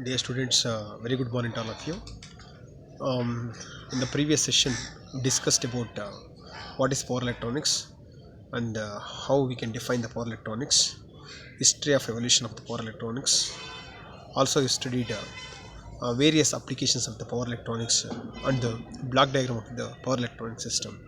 Dear students, very good morning to all of you. In the previous session, we discussed about what is power electronics and how we can define the power electronics, history of evolution of the power electronics. Also, we studied various applications of the power electronics and the block diagram of the power electronic system.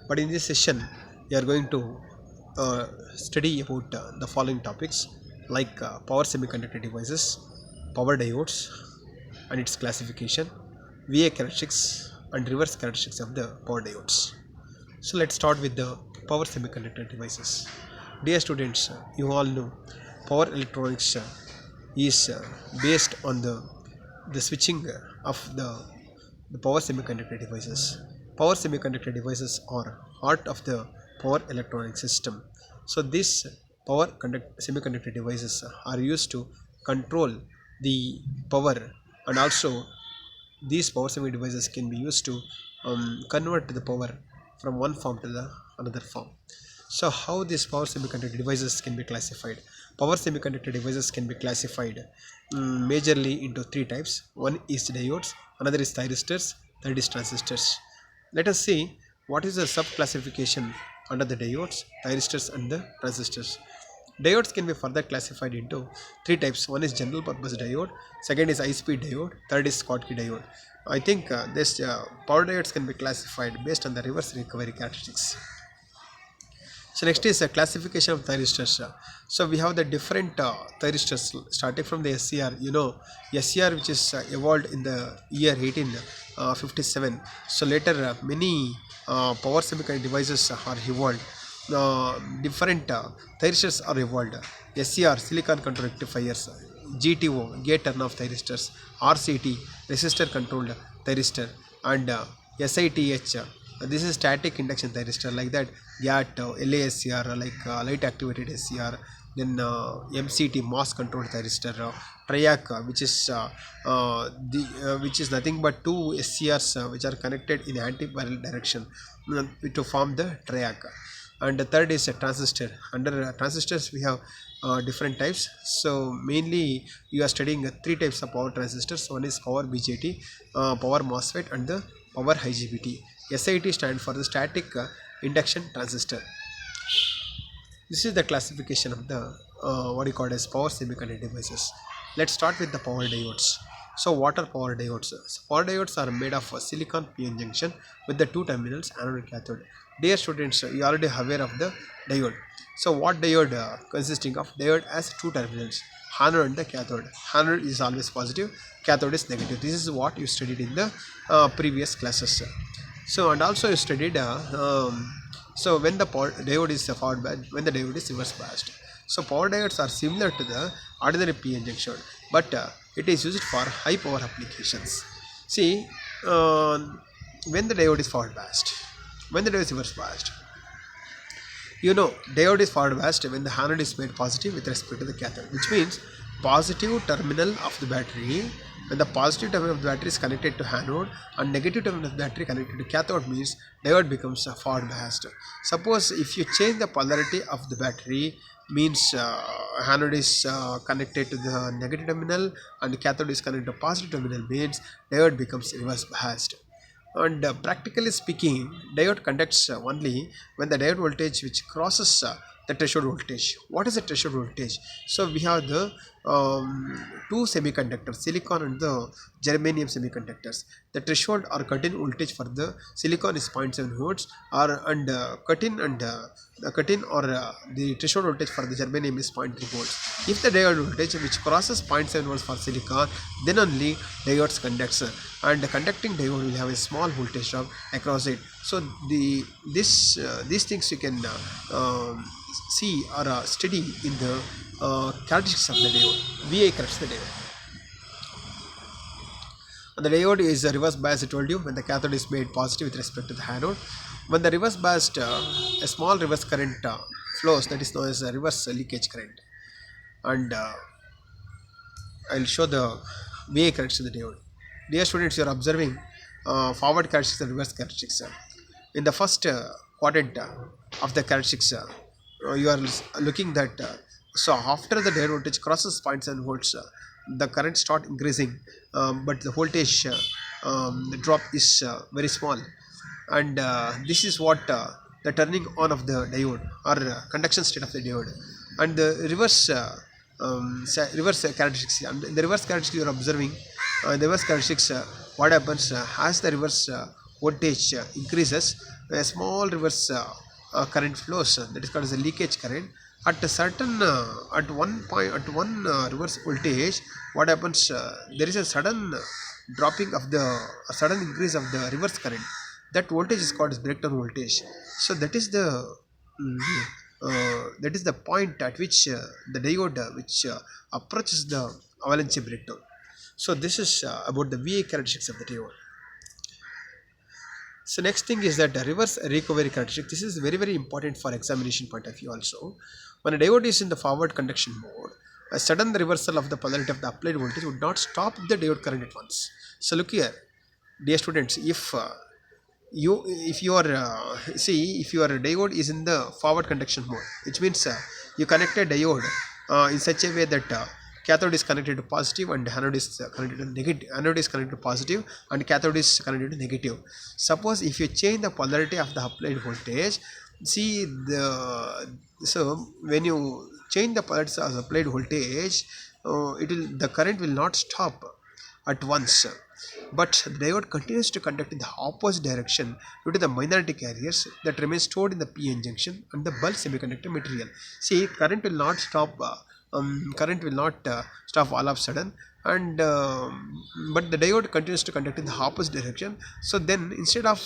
But in this session, we are going to study about the following topics like power semiconductor devices, power diodes and its classification, VA characteristics and reverse characteristics of the power diodes. So let's start with the power semiconductor devices. Dear students, you all know power electronics is based on the switching of the power semiconductor devices. Power semiconductor devices are heart of the power electronic system. So these semiconductor devices are used to control the power, and also these power semi devices can be used to convert the power from one form to the another form. So how these power semiconductor devices can be classified? Power semiconductor devices can be classified majorly into three types. One is diodes, another is thyristors, third is transistors. Let us see what is the sub classification under the diodes, thyristors and the transistors. Diodes can be further classified into three types. One is general purpose diode, second is high speed diode, third is Schottky diode. I think this power diodes can be classified based on the reverse recovery characteristics. So next is a classification of thyristors. So we have the different thyristors starting from the SCR. You know, SCR which is evolved in the year 1857. So later many power semiconductor devices are evolved. Different thyristors are evolved. SCR, silicon control rectifiers, GTO, gate turn off thyristors, RCT, resistor controlled thyristor, and SITH. This is static induction thyristor, like that. GAT, LASCR, like light activated SCR, then MCT, mass controlled thyristor, triac, which is nothing but two SCRs which are connected in anti-parallel direction to form the triac. And the third is a transistor. Under transistors we have different types. So mainly you are studying three types of power transistors. One is power BJT, power MOSFET, and the power IGBT. SIT stands for the static induction transistor. This is the classification of the what you call as power semiconductor devices. Let's start with the power diodes. So what are power diodes? So power diodes are made of a silicon PN junction with the two terminals, anode and cathode. Dear students, you are already aware of the diode. So what diode consisting of? Diode has two terminals, anode and the cathode. Anode is always positive, cathode is negative. This is what you studied in the previous classes. So and also you studied so when the diode is forward biased, when the diode is reverse biased. So power diodes are similar to the ordinary PN junction, but it is used for high power applications. See, when the diode is forward biased, when the diode is reverse biased, you know, diode is forward biased when the anode is made positive with respect to the cathode, which means positive terminal of the battery. When the positive terminal of the battery is connected to anode and negative terminal of the battery connected to cathode, means diode becomes forward biased. Suppose if you change the polarity of the battery, means anode is connected to the negative terminal and cathode is connected to positive terminal, means diode becomes reverse biased. And practically speaking, diode conducts only when the diode voltage which crosses the threshold voltage. What is the threshold voltage? So we have the two semiconductors, silicon and the germanium semiconductors. The threshold or cut-in voltage for the silicon is 0.7 volts, or and the cut-in or the threshold voltage for the germanium is 0.3 volts. If the diode voltage which crosses 0.7 volts for silicon, then only diodes conducts, and the conducting diode will have a small voltage drop across it. So these things you can see or study in the characteristics of the diode, VA characteristics of the diode. And the diode is a reverse bias, I told you, when the cathode is made positive with respect to the anode. When the reverse biased, a small reverse current flows, that is known as a reverse leakage current. And I'll show the VA characteristics of the diode. Dear students, you are observing forward characteristics and reverse characteristics. In the first quadrant of the characteristics, you are looking that so after the diode voltage crosses 0.7 volts, the current start increasing, but the voltage the drop is very small, and this is what the turning on of the diode or conduction state of the diode. And the reverse characteristics, and the reverse characteristics you are observing, the reverse characteristics, what happens as the reverse voltage increases, a small reverse current flows, that is called as a leakage current. At a certain at one point, at one reverse voltage, what happens, there is a sudden dropping of the a sudden increase of the reverse current. That voltage is called as breakdown voltage. So mm, that is the point at which the diode which approaches the avalanche breakdown. So this is about the VA characteristics of the diode. So next thing is that reverse recovery characteristic. This is very very important for examination point of view also. When a diode is in the forward conduction mode, a sudden reversal of the polarity of the applied voltage would not stop the diode current at once. So look here, dear students, if your if your diode is in the forward conduction mode, which means you connect a diode in such a way that cathode is connected to positive and anode is connected to negative, anode is connected to positive and cathode is connected to negative. Suppose if you change the polarity of the applied voltage, see the so when you change the polarity of the applied voltage, the current will not stop at once, but the diode continues to conduct in the opposite direction due to the minority carriers that remain stored in the PN junction and the bulk semiconductor material. See, current will not stop. Current will not stop all of a sudden, and but the diode continues to conduct in the opposite direction. So then, instead of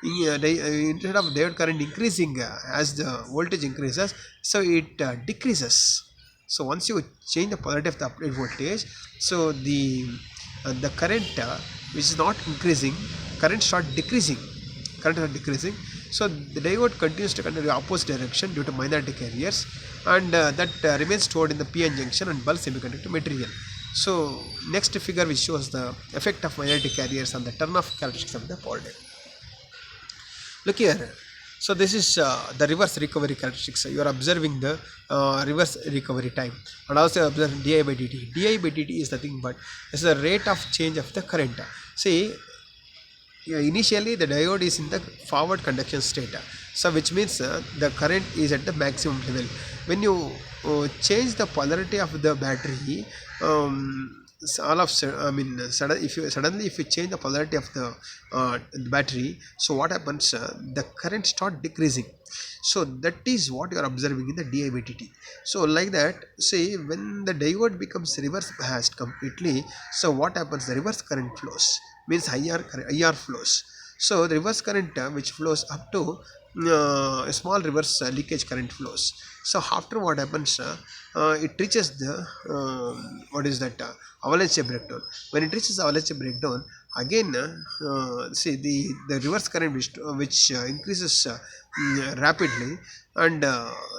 diode current increasing as the voltage increases, so it decreases. So once you change the polarity of the applied voltage, so the current which is not increasing, current start decreasing. So the diode continues to conduct in the opposite direction due to minority carriers, and that remains stored in the PN junction and bulk semiconductor material. So next figure which shows the effect of minority carriers on the turn-off characteristics of the power diode. Look here. So this is the reverse recovery characteristics. You are observing the reverse recovery time, and also observing di by dt. Di by dt is nothing but is the rate of change of the current. See, initially the diode is in the forward conduction state, so which means the current is at the maximum level. When you change the polarity of the battery, suddenly if you change the polarity of the battery, so what happens, the current start decreasing. So that is what you are observing in the di by dt. So like that, say when the diode becomes reverse biased completely, so what happens, the reverse current flows, means IR flows. So the reverse current which flows up to a small reverse leakage current flows. So after what happens, it reaches the avalanche breakdown. When it reaches avalanche breakdown, again see the reverse current which increases rapidly, and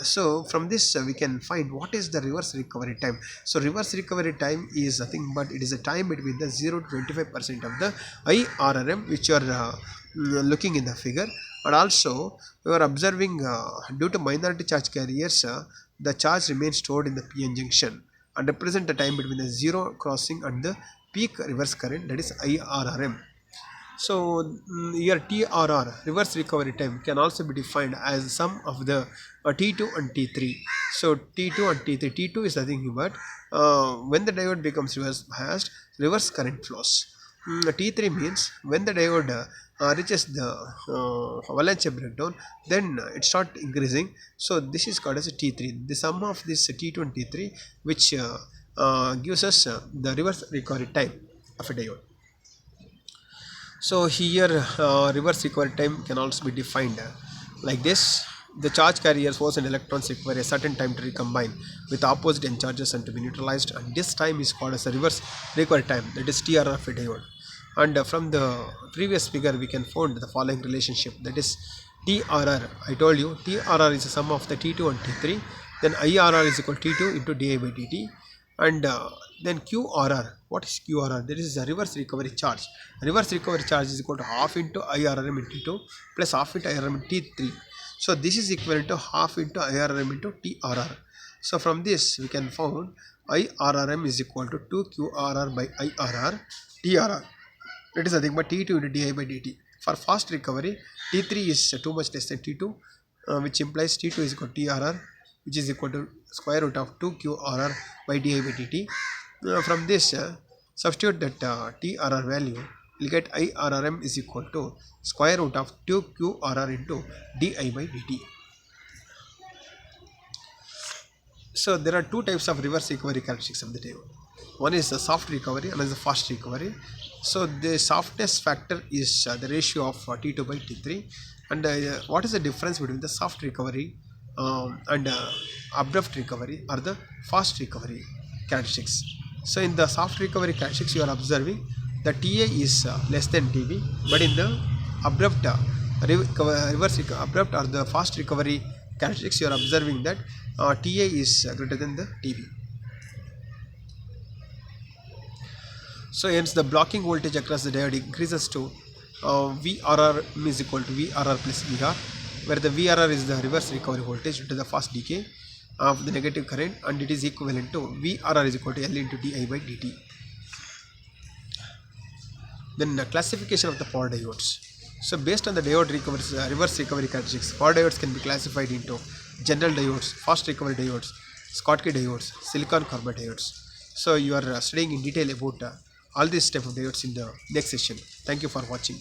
so from this we can find what is the reverse recovery time. So reverse recovery time is nothing but it is a time between the 0 to 25% of the IRRM which you are looking in the figure. And also we are observing due to minority charge carriers, the charge remains stored in the PN junction and represent the time between the zero crossing and the peak reverse current, that is IRRM. So here TRR, reverse recovery time, can also be defined as sum of the T2 and T3. So T2 and T3, T2 is nothing but when the diode becomes reverse biased, reverse current flows. T3 means when the diode reaches the avalanche breakdown, then it starts increasing. So this is called as a T3. The sum of this T2 and T3 which gives us the reverse recovery time of a diode. So here reverse recovery time can also be defined like this. The charge carriers, force and electrons require a certain time to recombine with opposite N charges and to be neutralized, and this time is called as a reverse recovery time, that is TRR of a diode. And from the previous figure we can find the following relationship, that is TRR. I told you TRR is the sum of the T2 and T3, then IRR is equal to T2 into di by dt, and then QRR. What is QRR? There is a reverse recovery charge. Reverse recovery charge is equal to half into IRRM into T2 plus half into IRRM into T3. So this is equivalent to half into IRRM into TRR. So from this we can find IRRM is equal to 2QRR by IRR TRR. That is nothing but T2 into di by dt. For fast recovery, T3 is too much less than T2, which implies T2 is equal to TRR, which is equal to square root of 2QRR by di by dt. From this, substitute that TRR value, we'll get IRRM is equal to square root of 2QRR into di by dt. So there are two types of reverse recovery characteristics of the diode. One is the soft recovery, another is the fast recovery. So the softness factor is the ratio of T2 by T3. And what is the difference between the soft recovery and abrupt recovery or the fast recovery characteristics? So in the soft recovery characteristics, you are observing the TA is less than TB, but in the abrupt abrupt or the fast recovery characteristics, you are observing that TA is greater than the TB. So hence the blocking voltage across the diode increases to VRR is equal to VRR plus VR, where the VRR is the reverse recovery voltage due to the fast decay of the negative current, and it is equivalent to VRR is equal to L into di by dt. Then classification of the power diodes. So based on the diode reverse recovery characteristics, power diodes can be classified into general diodes, fast recovery diodes, Schottky diodes, silicon carbide diodes. So you are studying in detail about all these type of diodes in the next session. Thank you for watching.